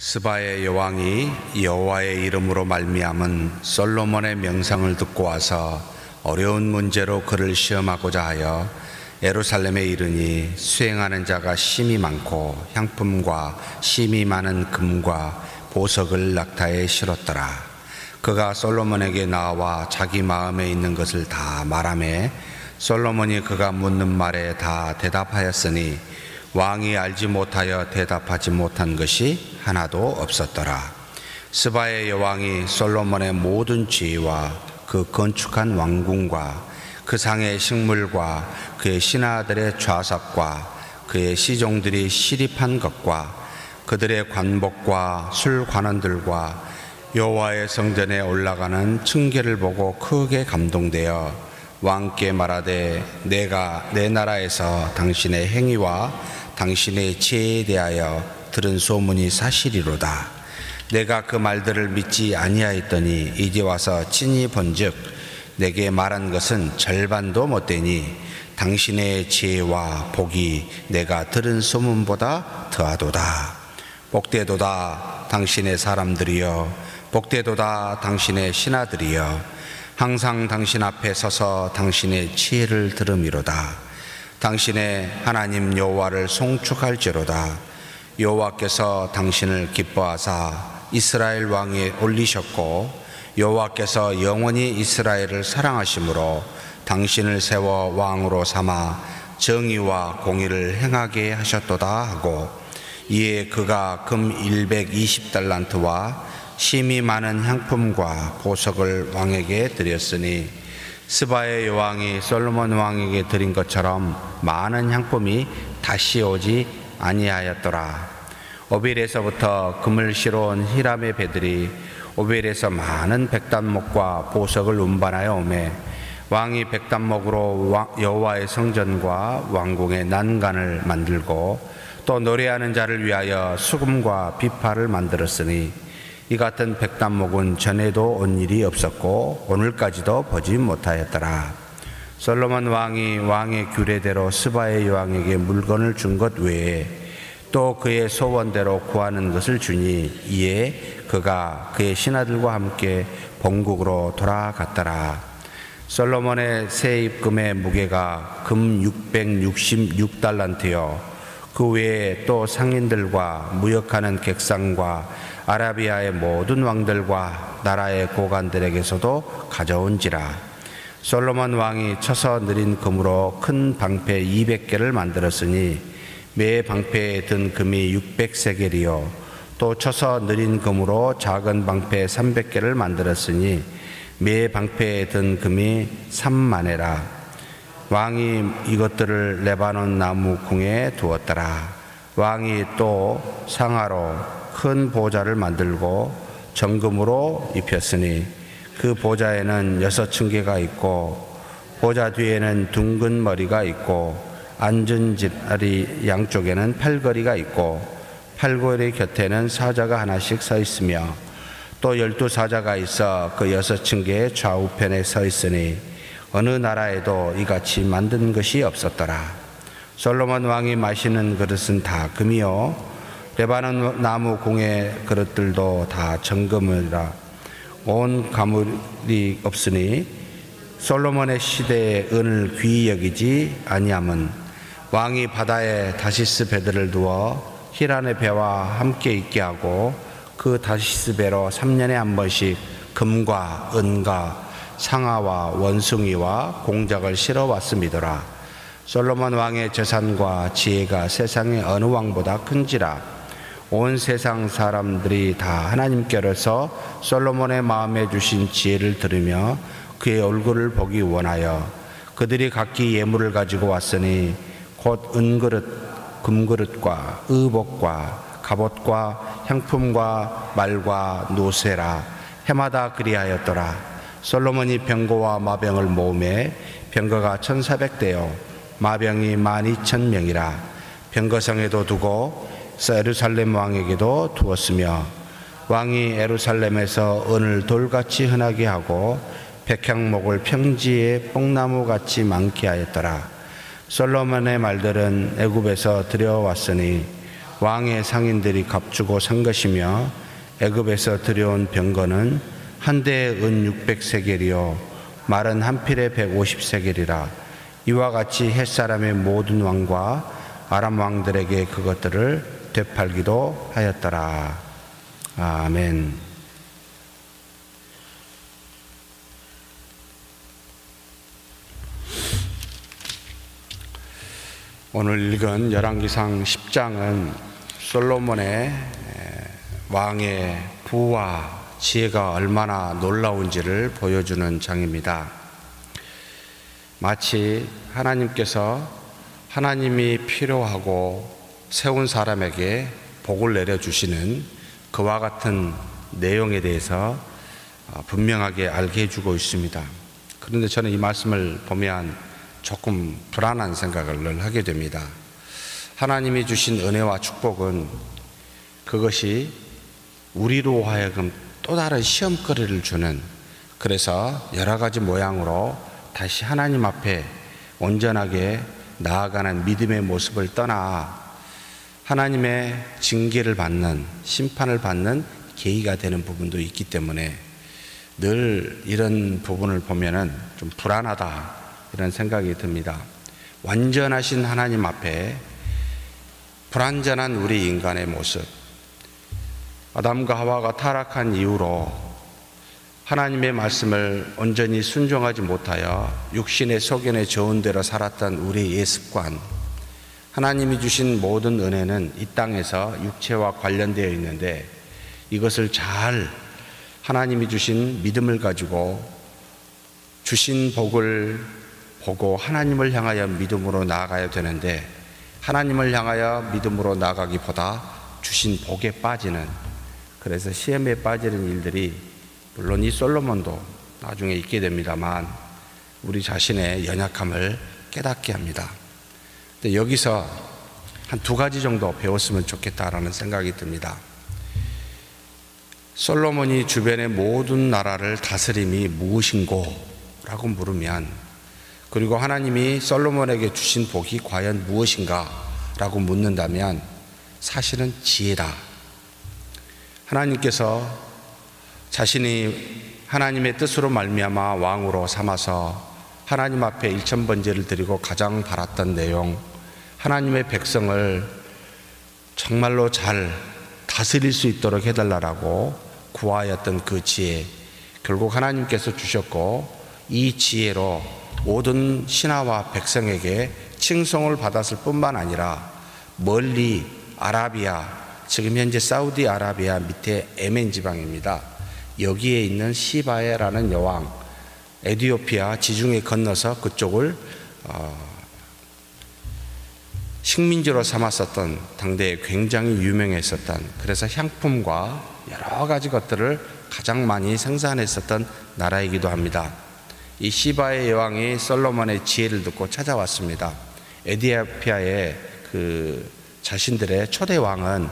스바의 여왕이 여호와의 이름으로 말미암은 솔로몬의 명상을 듣고 와서 어려운 문제로 그를 시험하고자 하여 예루살렘에 이르니 수행하는 자가 심히 많고 향품과 심히 많은 금과 보석을 낙타에 실었더라. 그가 솔로몬에게 나와 자기 마음에 있는 것을 다 말하매 솔로몬이 그가 묻는 말에 다 대답하였으니 왕이 알지 못하여 대답하지 못한 것이 하나도 없었더라. 스바의 여왕이 솔로몬의 모든 지혜와 그 건축한 왕궁과 그 상의 식물과 그의 신하들의 좌석과 그의 시종들이 시립한 것과 그들의 관복과 술관원들과 여호와의 성전에 올라가는 층계를 보고 크게 감동되어 왕께 말하되 내가 내 나라에서 당신의 행위와 당신의 지혜에 대하여 들은 소문이 사실이로다. 내가 그 말들을 믿지 아니하였더니 이제 와서 친히 본즉 내게 말한 것은 절반도 못되니 당신의 지혜와 복이 내가 들은 소문보다 더하도다. 복되도다 당신의 사람들이여, 복되도다 당신의 신하들이여, 항상 당신 앞에 서서 당신의 지혜를 들음이로다. 당신의 하나님 여호와를 송축할지로다. 여호와께서 당신을 기뻐하사 이스라엘 왕에 올리셨고 여호와께서 영원히 이스라엘을 사랑하심으로 당신을 세워 왕으로 삼아 정의와 공의를 행하게 하셨도다 하고, 이에 그가 금 120달란트와 심히 많은 향품과 보석을 왕에게 드렸으니 스바의 여왕이 솔로몬 왕에게 드린 것처럼 많은 향품이 다시 오지 아니하였더라. 오빌에서부터 금을 실어온 히람의 배들이 오빌에서 많은 백단목과 보석을 운반하여 오매 왕이 백단목으로 여호와의 성전과 왕궁의 난간을 만들고 또 노래하는 자를 위하여 수금과 비파를 만들었으니 이 같은 백단목은 전에도 온 일이 없었고 오늘까지도 보지 못하였더라. 솔로몬 왕이 왕의 규례대로 스바의 여왕에게 물건을 준 것 외에 또 그의 소원대로 구하는 것을 주니 이에 그가 그의 신하들과 함께 본국으로 돌아갔더라. 솔로몬의 새 입금의 무게가 금 666달란트요 그 외에 또 상인들과 무역하는 객상과 아라비아의 모든 왕들과 나라의 고관들에게서도 가져온지라. 솔로몬 왕이 쳐서 느린 금으로 큰 방패 200개를 만들었으니 매 방패에 든 금이 600세겔이요 또 쳐서 느린 금으로 작은 방패 300개를 만들었으니 매 방패에 든 금이 3만회라. 왕이 이것들을 레바논 나무 궁에 두었더라. 왕이 또 상하로 큰 보좌를 만들고 정금으로 입혔으니 그 보좌에는 6층계가 있고 보좌 뒤에는 둥근 머리가 있고 앉은 자리 양쪽에는 팔걸이가 있고 팔걸이 곁에는 사자가 하나씩 서 있으며 또 12사자가 있어 그 6층계의 좌우편에 서 있으니 어느 나라에도 이같이 만든 것이 없었더라. 솔로몬 왕이 마시는 그릇은 다 금이요 레바논 나무 궁의 그릇들도 다 정금이라. 온 가물이 없으니 솔로몬의 시대에 은을 귀히 여기지 아니함은 왕이 바다에 다시스 배들을 두어 히란의 배와 함께 있게 하고 그 다시스 배로 3년에 한 번씩 금과 은과 상아와 원숭이와 공작을 실어 왔음이더라. 솔로몬 왕의 재산과 지혜가 세상의 어느 왕보다 큰지라. 온 세상 사람들이 다 하나님께로서 솔로몬의 마음에 주신 지혜를 들으며 그의 얼굴을 보기 원하여 그들이 각기 예물을 가지고 왔으니 곧 은그릇, 금그릇과 의복과 갑옷과 향품과 말과 노새라. 해마다 그리하였더라. 솔로몬이 병거와 마병을 모으매 병거가 1400대요 마병이 12000명이라. 병거성에도 두고 예루살렘 왕에게도 두었으며 왕이 예루살렘에서 은을 돌같이 흔하게 하고 백향목을 평지에 뽕나무같이 많게 하였더라. 솔로몬의 말들은 애굽에서 들여왔으니 왕의 상인들이 값주고 산 것이며 애굽에서 들여온 병거는 한 대에 은 600세겔이요 말은 한 필에 150세겔이라. 이와 같이 햇사람의 모든 왕과 아람 왕들에게 그것들을 되팔기도 하였더라. 아멘. 오늘 읽은 열왕기상 10장은 솔로몬의 왕의 부와 지혜가 얼마나 놀라운지를 보여주는 장입니다. 마치 하나님께서 하나님이 필요하고 세운 사람에게 복을 내려주시는 그와 같은 내용에 대해서 분명하게 알게 해주고 있습니다. 그런데 저는 이 말씀을 보면 조금 불안한 생각을 늘 하게 됩니다. 하나님이 주신 은혜와 축복은 그것이 우리로 하여금 또 다른 시험거리를 주는, 그래서 여러 가지 모양으로 다시 하나님 앞에 온전하게 나아가는 믿음의 모습을 떠나 하나님의 징계를 받는, 심판을 받는 계기가 되는 부분도 있기 때문에 늘 이런 부분을 보면은 좀 불안하다, 이런 생각이 듭니다. 완전하신 하나님 앞에 불완전한 우리 인간의 모습, 아담과 하와가 타락한 이후로 하나님의 말씀을 온전히 순종하지 못하여 육신의 소견에 좋은 대로 살았던 우리의 예습관, 하나님이 주신 모든 은혜는 이 땅에서 육체와 관련되어 있는데 이것을 잘 하나님이 주신 믿음을 가지고 주신 복을 보고 하나님을 향하여 믿음으로 나아가야 되는데, 하나님을 향하여 믿음으로 나아가기보다 주신 복에 빠지는, 그래서 시험에 빠지는 일들이 물론 이 솔로몬도 나중에 있게 됩니다만 우리 자신의 연약함을 깨닫게 합니다. 근데 여기서 한 2가지 정도 배웠으면 좋겠다라는 생각이 듭니다. 솔로몬이 주변의 모든 나라를 다스림이 무엇인고? 라고 물으면, 그리고 하나님이 솔로몬에게 주신 복이 과연 무엇인가? 라고 묻는다면 사실은 지혜다. 하나님께서 자신이 하나님의 뜻으로 말미암아 왕으로 삼아서 하나님 앞에 일천번제를 드리고 가장 바랐던 내용, 하나님의 백성을 정말로 잘 다스릴 수 있도록 해달라고 구하였던 그 지혜, 결국 하나님께서 주셨고, 이 지혜로 모든 신하와 백성에게 칭송을 받았을 뿐만 아니라 멀리 아라비아, 지금 현재 사우디아라비아 밑에 예멘 지방입니다. 여기에 있는 시바에라는 여왕, 에티오피아 지중해 건너서 그쪽을 식민지로 삼았었던, 당대에 굉장히 유명했었던, 그래서 향품과 여러 가지 것들을 가장 많이 생산했었던 나라이기도 합니다. 이 시바의 여왕이 솔로몬의 지혜를 듣고 찾아왔습니다. 에티오피아의 그 자신들의 초대 왕은,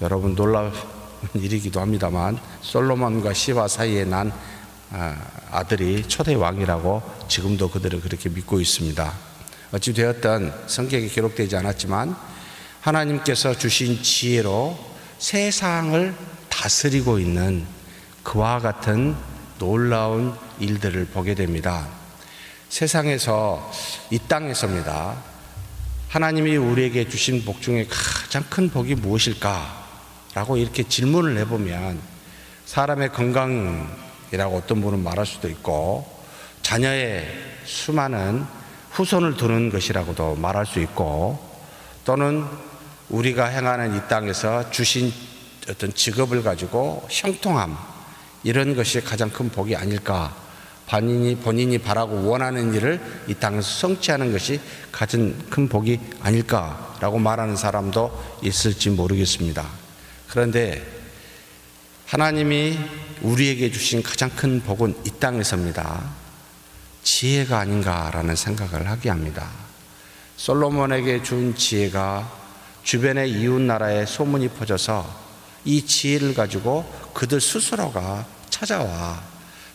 여러분 놀라운 일이기도 합니다만, 솔로몬과 시바 사이에 난 아들이 초대 왕이라고 지금도 그들은 그렇게 믿고 있습니다. 어찌 되었든 성경에 기록되지 않았지만 하나님께서 주신 지혜로 세상을 다스리고 있는 그와 같은 놀라운 일들을 보게 됩니다. 세상에서, 이 땅에서입니다. 하나님이 우리에게 주신 복 중에 가장 큰 복이 무엇일까? 라고 이렇게 질문을 해보면 사람의 건강이라고 어떤 분은 말할 수도 있고, 자녀의 수많은 후손을 두는 것이라고도 말할 수 있고, 또는 우리가 행하는 이 땅에서 주신 어떤 직업을 가지고 형통함, 이런 것이 가장 큰 복이 아닐까. 본인이 바라고 원하는 일을 이 땅에서 성취하는 것이 가장 큰 복이 아닐까라고 말하는 사람도 있을지 모르겠습니다. 그런데 하나님이 우리에게 주신 가장 큰 복은 이 땅에서입니다. 지혜가 아닌가라는 생각을 하게 합니다. 솔로몬에게 준 지혜가 주변의 이웃 나라에 소문이 퍼져서 이 지혜를 가지고 그들 스스로가 찾아와,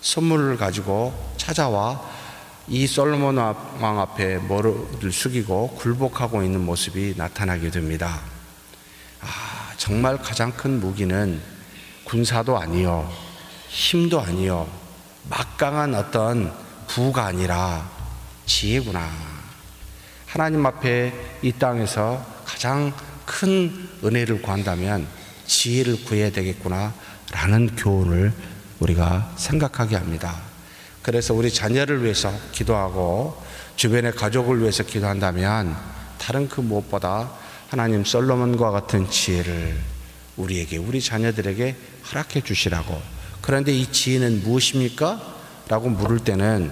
선물을 가지고 찾아와 이 솔로몬 왕 앞에 머리를 숙이고 굴복하고 있는 모습이 나타나게 됩니다. 정말 가장 큰 무기는 군사도 아니요, 힘도 아니요, 막강한 어떤 부가 아니라 지혜구나. 하나님 앞에 이 땅에서 가장 큰 은혜를 구한다면 지혜를 구해야 되겠구나 라는 교훈을 우리가 생각하게 합니다. 그래서 우리 자녀를 위해서 기도하고 주변의 가족을 위해서 기도한다면 다른 그 무엇보다 하나님 솔로몬과 같은 지혜를 우리에게, 우리 자녀들에게 허락해 주시라고. 그런데 이 지혜는 무엇입니까? 라고 물을 때는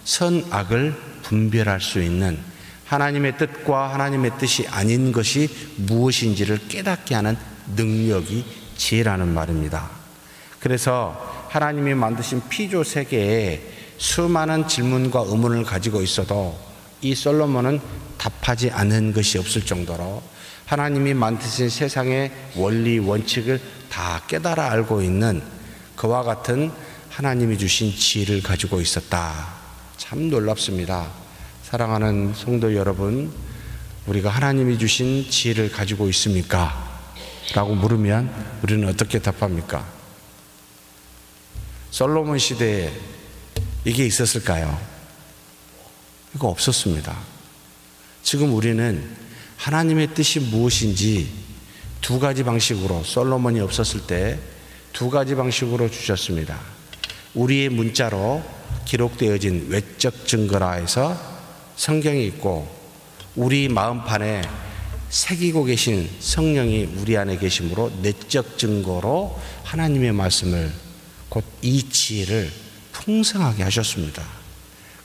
선악을 분별할 수 있는, 하나님의 뜻과 하나님의 뜻이 아닌 것이 무엇인지를 깨닫게 하는 능력이 지혜라는 말입니다. 그래서 하나님이 만드신 피조 세계에 수많은 질문과 의문을 가지고 있어도 이 솔로몬은 답하지 않은 것이 없을 정도로 하나님이 만드신 세상의 원리 원칙을 다 깨달아 알고 있는 그와 같은 하나님이 주신 지혜를 가지고 있었다. 참 놀랍습니다. 사랑하는 성도 여러분, 우리가 하나님이 주신 지혜를 가지고 있습니까? 라고 물으면 우리는 어떻게 답합니까? 솔로몬 시대에 이게 있었을까요? 이거 없었습니다. 지금 우리는 하나님의 뜻이 무엇인지 두 가지 방식으로, 솔로몬이 없었을 때 두 가지 방식으로 주셨습니다. 우리의 문자로 기록되어진 외적 증거라 해서 성경이 있고, 우리 마음판에 새기고 계신 성령이 우리 안에 계심으로 내적 증거로 하나님의 말씀을, 곧 이 지혜를 풍성하게 하셨습니다.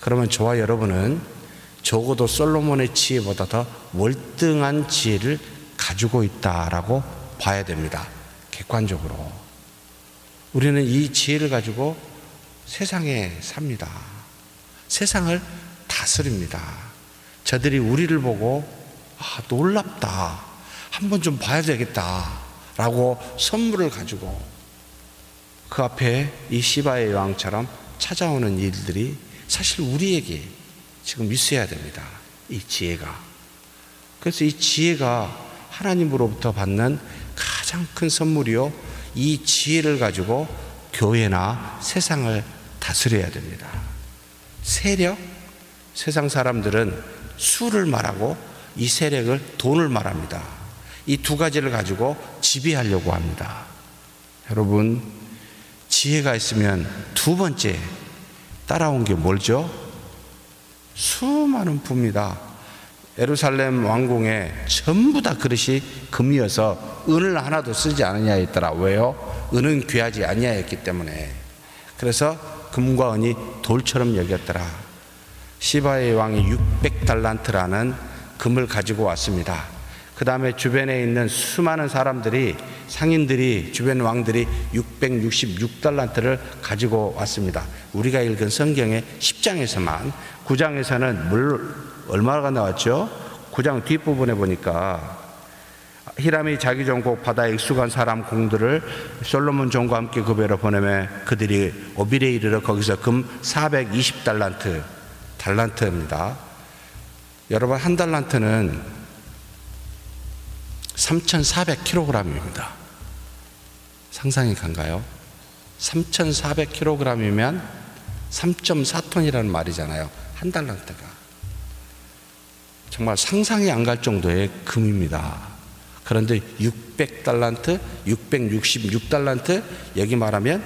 그러면 저와 여러분은 적어도 솔로몬의 지혜보다 더 월등한 지혜를 가지고 있다라고 봐야 됩니다. 객관적으로 우리는 이 지혜를 가지고 세상에 삽니다. 세상을 다스립니다. 저들이 우리를 보고 놀랍다, 한번 좀 봐야 되겠다 라고 선물을 가지고 그 앞에 이 시바의 왕처럼 찾아오는 일들이 사실 우리에게 지금 있어야 됩니다. 이 지혜가. 그래서 이 지혜가 하나님으로부터 받는 가장 큰 선물이요, 이 지혜를 가지고 교회나 세상을 다스려야 됩니다. 세력, 세상 사람들은 수를 말하고 이 세력을 돈을 말합니다. 이 두 가지를 가지고 지배하려고 합니다. 여러분, 지혜가 있으면 두 번째 따라온 게 뭘죠? 수많은 부입니다. 예루살렘 왕궁에 전부 다 그릇이 금이어서 은을 하나도 쓰지 않느냐였더라. 왜요? 은은 귀하지 아니하였기 때문에. 그래서 금과 은이 돌처럼 여겼더라. 시바의 왕이 600달란트라는 금을 가지고 왔습니다. 그 다음에 주변에 있는 수많은 사람들이, 상인들이, 주변 왕들이 666달란트를 가지고 왔습니다. 우리가 읽은 성경의 10장에서만, 9장에서는 얼마가 나왔죠? 9장 뒷부분에 보니까 히람이 자기 종국 바다에 익숙한 사람 공들을 솔로몬 종과 함께 그 배로 보내매 그들이 오빌에 이르러 거기서 금 420달란트, 달란트입니다. 여러분, 한 달란트는 3,400kg입니다. 상상이 간가요? 3,400kg이면 3.4톤이라는 말이잖아요. 한 달란트가. 정말 상상이 안 갈 정도의 금입니다. 그런데 600달란트, 666달란트, 여기 말하면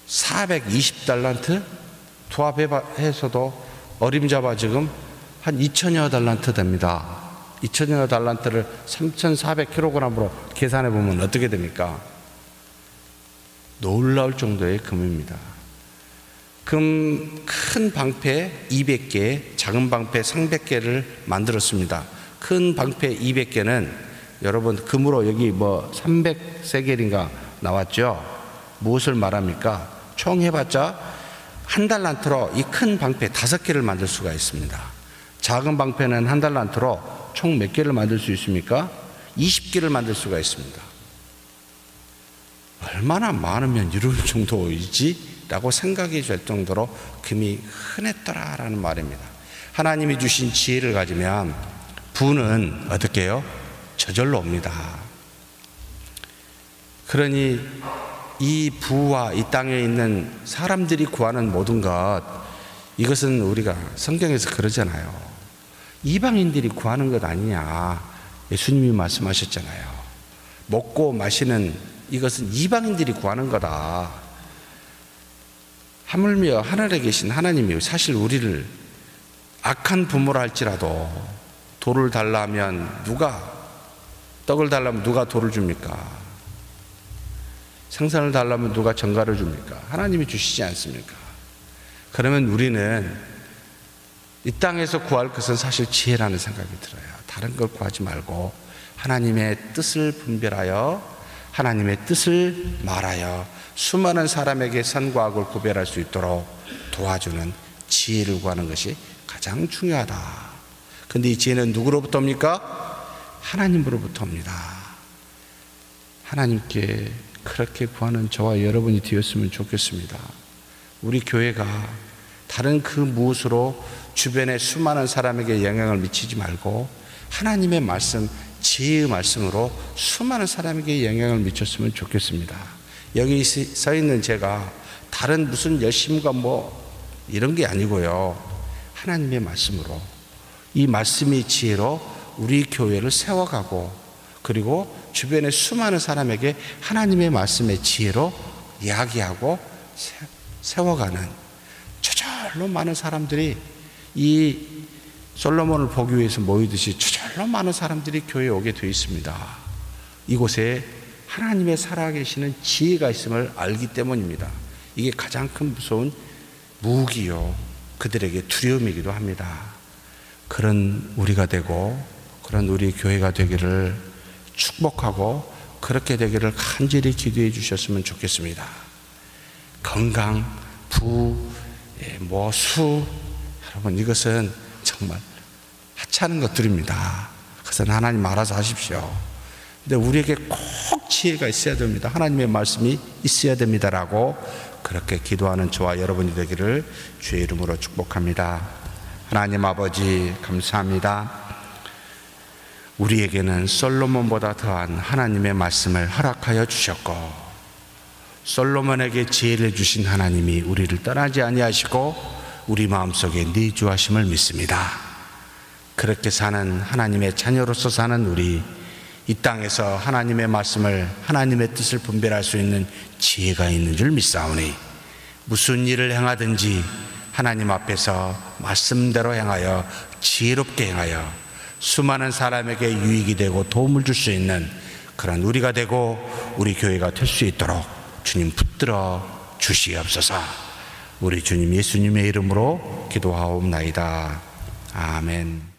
420달란트, 투합해서도 어림잡아 지금 한 2천여 달란트 됩니다. 2천여 달란트를 3,400kg으로 계산해 보면 어떻게 됩니까? 놀라울 정도의 금입니다. 금 큰 방패 200개, 작은 방패 300개를 만들었습니다. 큰 방패 200개는 여러분 금으로 여기 300세겔인가 나왔죠? 무엇을 말합니까? 총 해봤자 한 달란트로 이 큰 방패 5개를 만들 수가 있습니다. 작은 방패는 한 달란트로 총 몇 개를 만들 수 있습니까? 20개를 만들 수가 있습니다. 얼마나 많으면 이럴 정도이지? 라고 생각이 될 정도로 금이 흔했더라라는 말입니다. 하나님이 주신 지혜를 가지면 부는 어떻게 해요? 저절로 옵니다. 그러니 이 부와 이 땅에 있는 사람들이 구하는 모든 것, 이것은 우리가 성경에서 그러잖아요. 이방인들이 구하는 것 아니냐, 예수님이 말씀하셨잖아요. 먹고 마시는 이것은 이방인들이 구하는 거다. 하물며 하늘에 계신 하나님이 사실 우리를 악한 부모라 할지라도 돌을 달라 하면 떡을 달라면 누가 돌을 줍니까? 생선을 달라면 누가 전갈을 줍니까? 하나님이 주시지 않습니까? 그러면 우리는 이 땅에서 구할 것은 사실 지혜라는 생각이 들어요. 다른 걸 구하지 말고 하나님의 뜻을 분별하여 하나님의 뜻을 말하여 수많은 사람에게 선과 악을 구별할 수 있도록 도와주는 지혜를 구하는 것이 가장 중요하다. 그런데 이 지혜는 누구로부터입니까? 하나님으로부터 옵니다. 하나님께 그렇게 구하는 저와 여러분이 되었으면 좋겠습니다. 우리 교회가 다른 그 무엇으로 주변의 수많은 사람에게 영향을 미치지 말고 하나님의 말씀, 지혜의 말씀으로 수많은 사람에게 영향을 미쳤으면 좋겠습니다. 여기 서 있는 제가 다른 무슨 열심과 이런 게 아니고요. 하나님의 말씀으로, 이 말씀의 지혜로 우리 교회를 세워가고, 그리고 주변의 수많은 사람에게 하나님의 말씀의 지혜로 이야기하고 세워가는, 저절로 많은 사람들이 이 솔로몬을 보기 위해서 모이듯이 저절로 많은 사람들이 교회에 오게 되어 있습니다. 이곳에 하나님의 살아계시는 지혜가 있음을 알기 때문입니다. 이게 가장 큰 무서운 무기요, 그들에게 두려움이기도 합니다. 그런 우리가 되고 그런 우리 교회가 되기를 축복하고 그렇게 되기를 간절히 기도해 주셨으면 좋겠습니다. 건강, 부, 수, 여러분 이것은 정말 하찮은 것들입니다. 그것은 하나님 알아서 하십시오. 근데 우리에게 꼭 지혜가 있어야 됩니다. 하나님의 말씀이 있어야 됩니다라고 그렇게 기도하는 저와 여러분이 되기를 주의 이름으로 축복합니다. 하나님 아버지 감사합니다. 우리에게는 솔로몬보다 더한 하나님의 말씀을 허락하여 주셨고, 솔로몬에게 지혜를 주신 하나님이 우리를 떠나지 아니하시고 우리 마음속에 내주하심을 믿습니다. 그렇게 사는 하나님의 자녀로서 사는 우리, 이 땅에서 하나님의 말씀을, 하나님의 뜻을 분별할 수 있는 지혜가 있는 줄 믿사오니 무슨 일을 행하든지 하나님 앞에서 말씀대로 행하여 지혜롭게 행하여 수많은 사람에게 유익이 되고 도움을 줄 수 있는 그런 우리가 되고 우리 교회가 될 수 있도록 주님 붙들어 주시옵소서. 우리 주님 예수님의 이름으로 기도하옵나이다. 아멘.